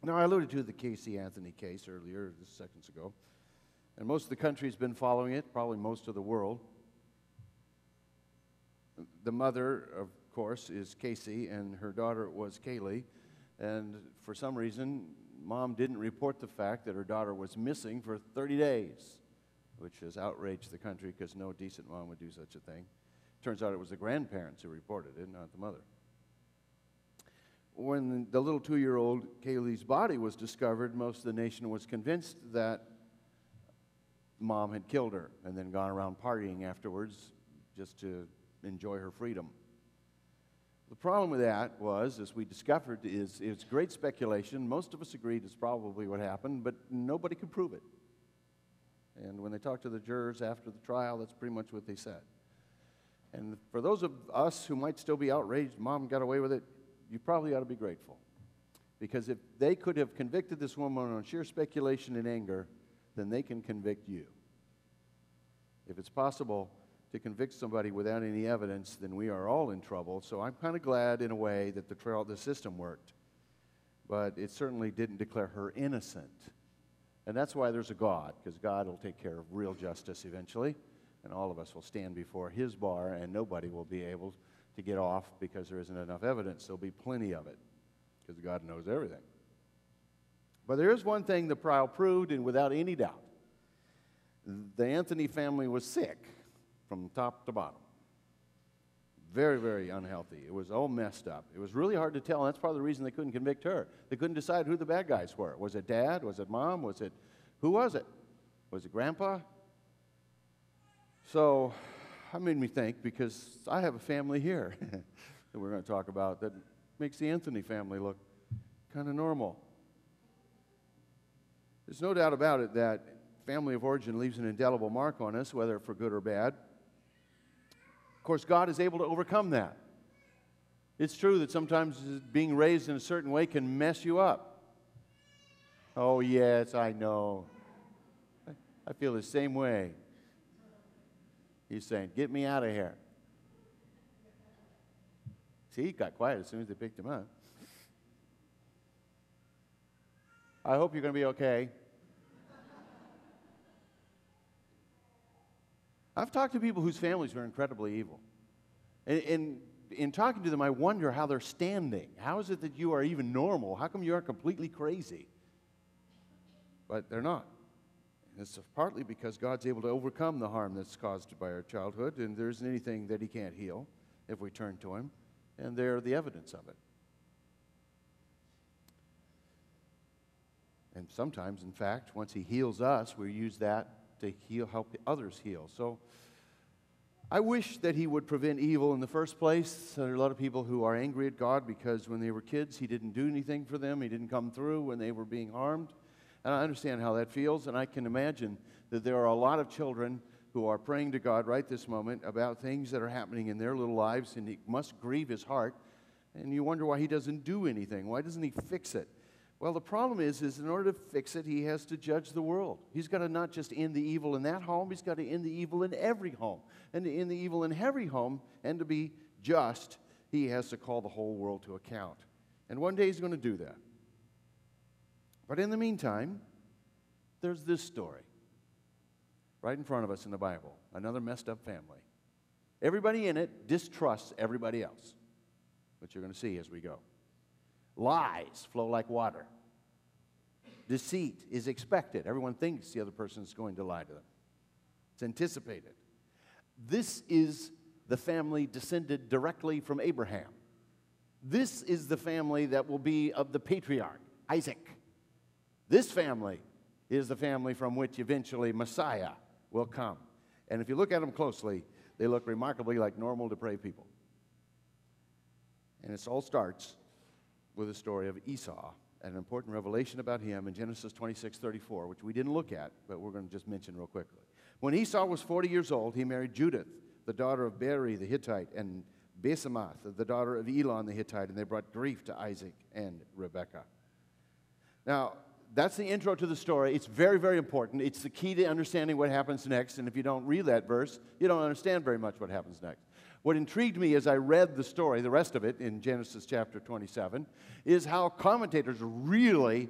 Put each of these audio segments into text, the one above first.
Now, I alluded to the Casey Anthony case earlier, just seconds ago, and most of the country's been following it, probably most of the world. The mother, of course, is Casey, and her daughter was Kaylee, and for some reason, Mom didn't report the fact that her daughter was missing for 30 days, which has outraged the country because no decent mom would do such a thing. Turns out it was the grandparents who reported it, not the mother. When the little 2-year-old Kaylee's body was discovered, most of the nation was convinced that Mom had killed her and then gone around partying afterwards just to enjoy her freedom. The problem with that was, as we discovered, is it's great speculation. Most of us agreed it's probably what happened, but nobody could prove it. And when they talked to the jurors after the trial, that's pretty much what they said. And for those of us who might still be outraged, Mom got away with it, you probably ought to be grateful. Because if they could have convicted this woman on sheer speculation and anger, then they can convict you. If it's possible to convict somebody without any evidence, then we are all in trouble. So I'm kind of glad, in a way, that the system worked. But it certainly didn't declare her innocent. And that's why there's a God, because God will take care of real justice eventually, and all of us will stand before His bar, and nobody will be able to get off because there isn't enough evidence. There'll be plenty of it, because God knows everything. But there is one thing the trial proved, and without any doubt, the Anthony family was sick from top to bottom. Very, very unhealthy. It was all messed up. It was really hard to tell, and that's part of the reason they couldn't convict her. They couldn't decide who the bad guys were. Was it Dad? Was it Mom? Who was it? Was it Grandpa? So that made me think, because I have a family here that we're going to talk about that makes the Anthony family look kind of normal. There's no doubt about it that family of origin leaves an indelible mark on us, whether for good or bad. Of course, God is able to overcome that. It's true that sometimes being raised in a certain way can mess you up. Oh, yes, I know. I feel the same way. He's saying, get me out of here. See, he got quiet as soon as they picked him up. I hope you're going to be okay. I've talked to people whose families are incredibly evil. And in talking to them, I wonder how they're standing. How is it that you are even normal? How come you aren't completely crazy? But they're not. And it's partly because God's able to overcome the harm that's caused by our childhood, and there isn't anything that He can't heal if we turn to Him, and they're the evidence of it. And sometimes, in fact, once He heals us, we use that to help others heal. So I wish that He would prevent evil in the first place. There are a lot of people who are angry at God because when they were kids, He didn't do anything for them. He didn't come through when they were being harmed. And I understand how that feels, and I can imagine that there are a lot of children who are praying to God right this moment about things that are happening in their little lives, and it must grieve His heart. And you wonder why He doesn't do anything. Why doesn't He fix it? Well, the problem is in order to fix it, He has to judge the world. He's got to not just end the evil in that home, He's got to end the evil in every home. And to end the evil in every home, and to be just, He has to call the whole world to account. And one day He's going to do that. But in the meantime, there's this story right in front of us in the Bible, another messed up family. Everybody in it distrusts everybody else, which you're going to see as we go. Lies flow like water. Deceit is expected. Everyone thinks the other person is going to lie to them. It's anticipated. This is the family descended directly from Abraham. This is the family that will be of the patriarch, Isaac. This family is the family from which eventually Messiah will come. And if you look at them closely, they look remarkably like normal, depraved people. And it all starts with the story of Esau, an important revelation about him in Genesis 26:34, which we didn't look at, but we're going to just mention real quickly. When Esau was 40 years old, he married Judith, the daughter of Beri the Hittite, and Basemath, the daughter of Elon the Hittite, and they brought grief to Isaac and Rebekah. Now, that's the intro to the story. It's very, very important. It's the key to understanding what happens next, and if you don't read that verse, you don't understand very much what happens next. What intrigued me as I read the story, the rest of it in Genesis chapter 27, is how commentators really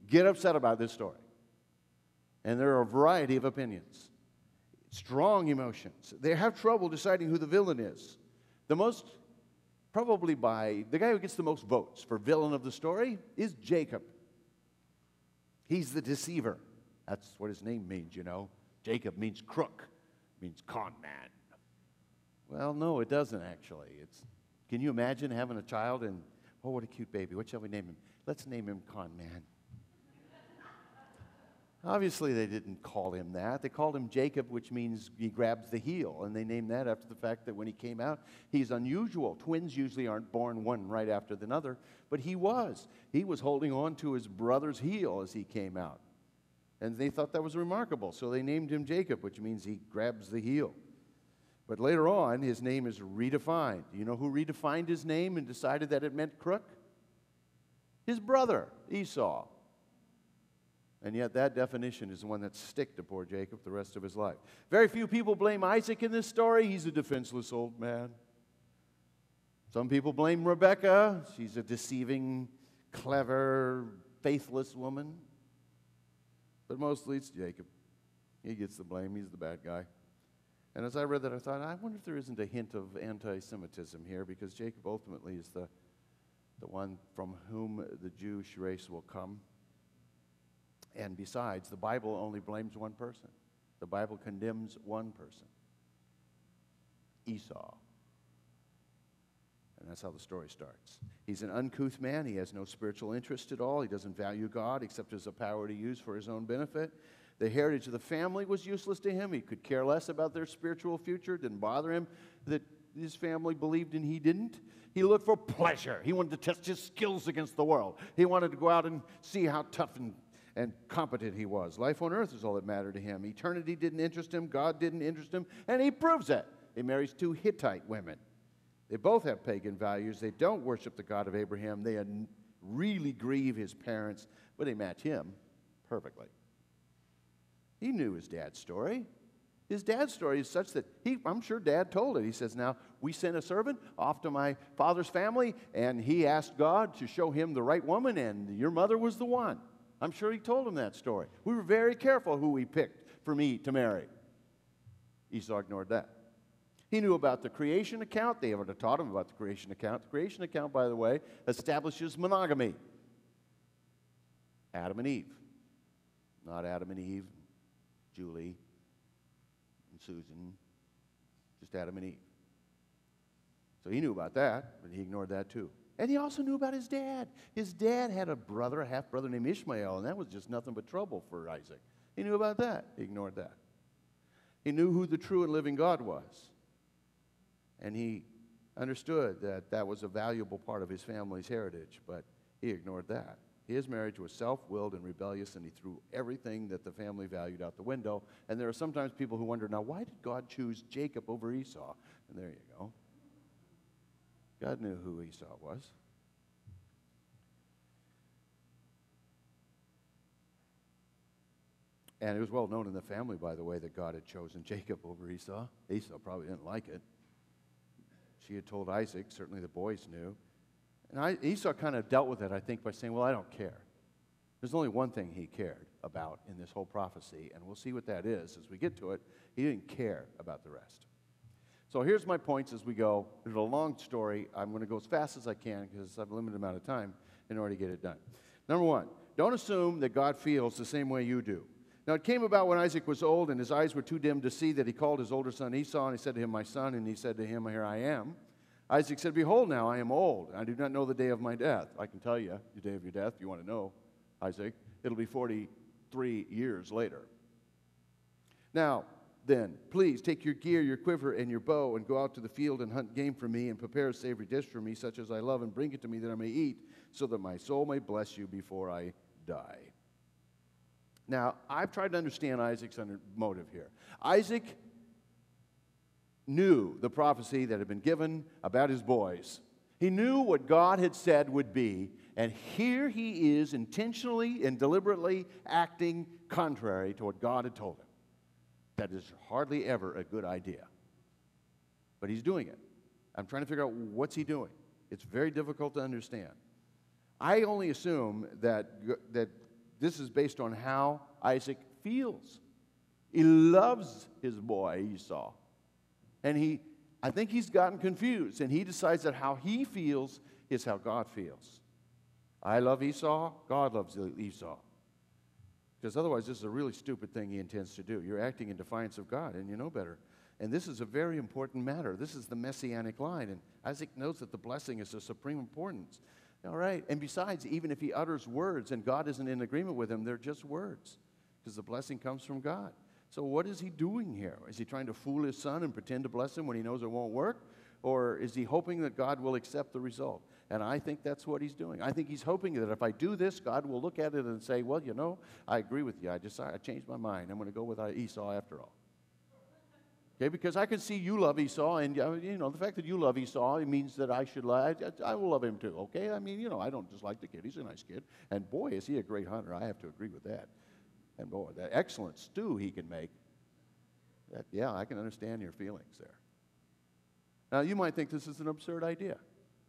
get upset about this story. And there are a variety of opinions, strong emotions. They have trouble deciding who the villain is. The guy who gets the most votes for villain of the story is Jacob. He's the deceiver. That's what his name means, you know. Jacob means crook, means con man. Well, no, it doesn't actually. Can you imagine having a child and, oh, what a cute baby. What shall we name him? Let's name him Con Man. Obviously, they didn't call him that. They called him Jacob, which means he grabs the heel. And they named that after the fact that when he came out, he's unusual. Twins usually aren't born one right after the other, but he was. He was holding on to his brother's heel as he came out. And they thought that was remarkable, so they named him Jacob, which means he grabs the heel. But later on, his name is redefined. Do you know who redefined his name and decided that it meant crook? His brother, Esau. And yet that definition is the one that stick to poor Jacob the rest of his life. Very few people blame Isaac in this story. He's a defenseless old man. Some people blame Rebekah. She's a deceiving, clever, faithless woman. But mostly it's Jacob. He gets the blame. He's the bad guy. And as I read that, I thought, I wonder if there isn't a hint of anti-Semitism here, because Jacob ultimately is the one from whom the Jewish race will come. And besides, the Bible only blames one person. The Bible condemns one person, Esau. And that's how the story starts. He's an uncouth man. He has no spiritual interest at all. He doesn't value God except as a power to use for his own benefit. The heritage of the family was useless to him. He could care less about their spiritual future. It didn't bother him that his family believed and he didn't. He looked for pleasure. He wanted to test his skills against the world. He wanted to go out and see how tough and competent he was. Life on earth is all that mattered to him. Eternity didn't interest him. God didn't interest him. And he proves it. He marries 2 Hittite women. They both have pagan values. They don't worship the God of Abraham. They really grieve his parents, but they match him perfectly. He knew his dad's story. His dad's story is such that I'm sure Dad told it. He says, now, we sent a servant off to my father's family, and he asked God to show him the right woman, and your mother was the one. I'm sure he told him that story. We were very careful who we picked for me to marry. Esau ignored that. He knew about the creation account. They would have taught him about the creation account. The creation account, by the way, establishes monogamy. Adam and Eve. Not Adam and Eve, Julie, and Susan. Just Adam and Eve. So he knew about that, but he ignored that too. And he also knew about his dad. His dad had a brother, a half-brother named Ishmael, and that was just nothing but trouble for Isaac. He knew about that. He ignored that. He knew who the true and living God was. And he understood that that was a valuable part of his family's heritage, but he ignored that. His marriage was self-willed and rebellious, and he threw everything that the family valued out the window. And there are sometimes people who wonder, now, why did God choose Jacob over Esau? And there you go. God knew who Esau was. And it was well known in the family, by the way, that God had chosen Jacob over Esau. Esau probably didn't like it. She had told Isaac, certainly the boys knew. And Esau kind of dealt with it, I think, by saying, well, I don't care. There's only one thing he cared about in this whole prophecy, and we'll see what that is as we get to it. He didn't care about the rest. So here's my points as we go. It's a long story. I'm going to go as fast as I can because I have a limited amount of time in order to get it done. Number one, don't assume that God feels the same way you do. Now, it came about when Isaac was old and his eyes were too dim to see that he called his older son Esau, and he said to him, my son, and he said to him, here I am. Isaac said, behold, now I am old, and I do not know the day of my death. I can tell you the day of your death if you want to know, Isaac. It'll be 43 years later. Now, then, please take your gear, your quiver, and your bow, and go out to the field and hunt game for me, and prepare a savory dish for me, such as I love, and bring it to me that I may eat, so that my soul may bless you before I die. Now, I've tried to understand Isaac's motive here. Isaac knew the prophecy that had been given about his boys. He knew what God had said would be, and here he is intentionally and deliberately acting contrary to what God had told him. That is hardly ever a good idea. But he's doing it. I'm trying to figure out what's he doing. It's very difficult to understand. I only assume that this is based on how Isaac feels. He loves his boy Esau. And I think he's gotten confused, and he decides that how he feels is how God feels. I love Esau, God loves Esau. Because otherwise, this is a really stupid thing he intends to do. You're acting in defiance of God, and you know better. And this is a very important matter. This is the messianic line, and Isaac knows that the blessing is of supreme importance. All right, and besides, even if he utters words and God isn't in agreement with him, they're just words, because the blessing comes from God. So what is he doing here? Is he trying to fool his son and pretend to bless him when he knows it won't work? Or is he hoping that God will accept the result? And I think that's what he's doing. I think he's hoping that if I do this, God will look at it and say, well, you know, I agree with you. I changed my mind. I'm going to go with Esau after all. Okay, because I can see you love Esau, and, you know, the fact that you love Esau, it means that I will love him too, okay? I mean, you know, I don't dislike the kid. He's a nice kid. And boy, is he a great hunter. I have to agree with that. And boy, that excellent stew he can make. Yeah, I can understand your feelings there. Now, you might think this is an absurd idea.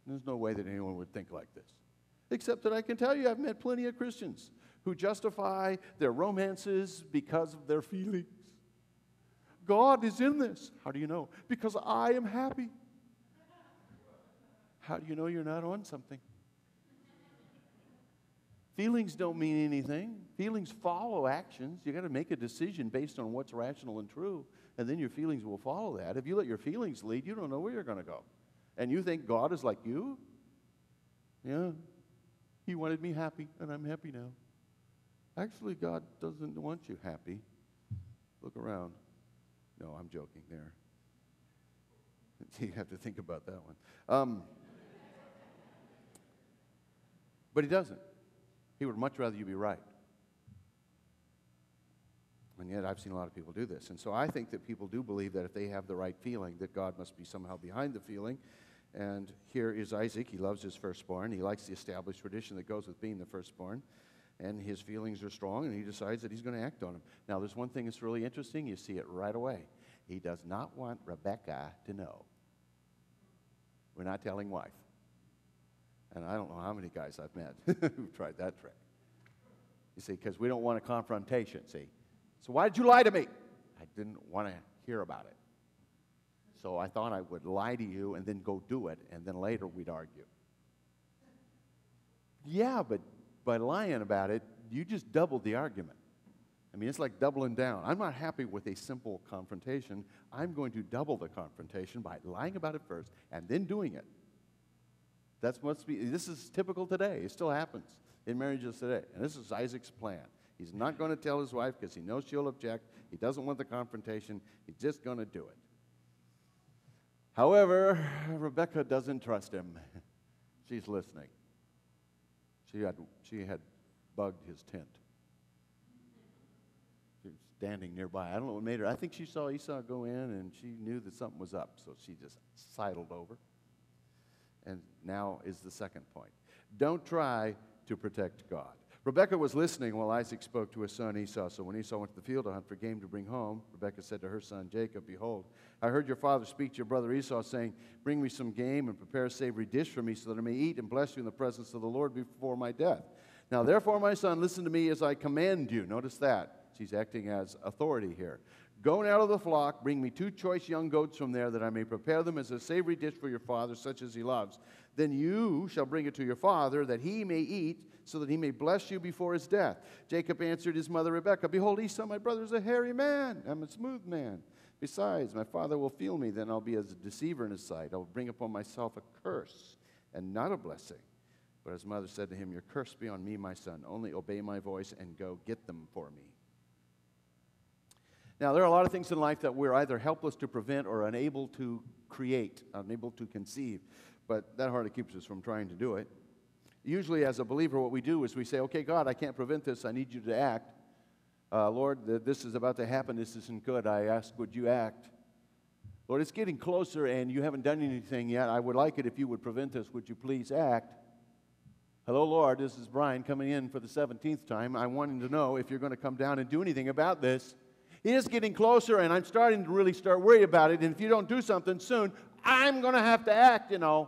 There's no way that anyone would think like this. Except that I can tell you I've met plenty of Christians who justify their romances because of their feelings. God is in this. How do you know? Because I am happy. How do you know you're not on something? Feelings don't mean anything. Feelings follow actions. You got to make a decision based on what's rational and true, and then your feelings will follow that. If you let your feelings lead, you don't know where you're going to go. And you think God is like you? Yeah. He wanted me happy, and I'm happy now. Actually, God doesn't want you happy. Look around. No, I'm joking there. You have to think about that one. But he doesn't. He would much rather you be right. And yet I've seen a lot of people do this. And so I think that people do believe that if they have the right feeling, that God must be somehow behind the feeling. And here is Isaac. He loves his firstborn. He likes the established tradition that goes with being the firstborn. And his feelings are strong, and he decides that he's going to act on them. Now, there's one thing that's really interesting. You see it right away. He does not want Rebekah to know. We're not telling wife. And I don't know how many guys I've met who've tried that trick. You see, because we don't want a confrontation, see. So why did you lie to me? I didn't want to hear about it. So I thought I would lie to you and then go do it, and then later we'd argue. Yeah, but by lying about it, you just doubled the argument. I mean, it's like doubling down. I'm not happy with a simple confrontation. I'm going to double the confrontation by lying about it first and then doing it. This is typical today. It still happens in marriages today. And this is Isaac's plan. He's not going to tell his wife because he knows she'll object. He doesn't want the confrontation. He's just going to do it. However, Rebekah doesn't trust him. She's listening. She had bugged his tent. She was standing nearby. I don't know what made her. I think she saw Esau go in, and she knew that something was up, so she just sidled over. And now is the second point. Don't try to protect God. Rebekah was listening while Isaac spoke to his son Esau. So when Esau went to the field to hunt for game to bring home, Rebekah said to her son Jacob, "Behold, I heard your father speak to your brother Esau, saying, 'Bring me some game and prepare a savory dish for me so that I may eat and bless you in the presence of the Lord before my death. Now therefore, my son, listen to me as I command you.'" Notice that. She's acting as authority here. "Go out of the flock, bring me 2 choice young goats from there, that I may prepare them as a savory dish for your father, such as he loves. Then you shall bring it to your father, that he may eat, so that he may bless you before his death." Jacob answered his mother Rebekah, "Behold, Esau, my brother, is a hairy man. I'm a smooth man. Besides, my father will feel me. Then I'll be as a deceiver in his sight. I will bring upon myself a curse and not a blessing." But his mother said to him, "Your curse be on me, my son. Only obey my voice and go get them for me." Now, there are a lot of things in life that we're either helpless to prevent or unable to create, unable to conceive. But that hardly keeps us from trying to do it. Usually, as a believer, what we do is we say, "Okay, God, I can't prevent this. I need you to act. Lord, this is about to happen. This isn't good. I ask, would you act? Lord, it's getting closer, and you haven't done anything yet. I would like it if you would prevent this. Would you please act? Hello, Lord, this is Brian coming in for the 17th time. I wanted to know if you're going to come down and do anything about this. It is getting closer, and I'm starting to really start worrying about it, and if you don't do something soon, I'm going to have to act, you know.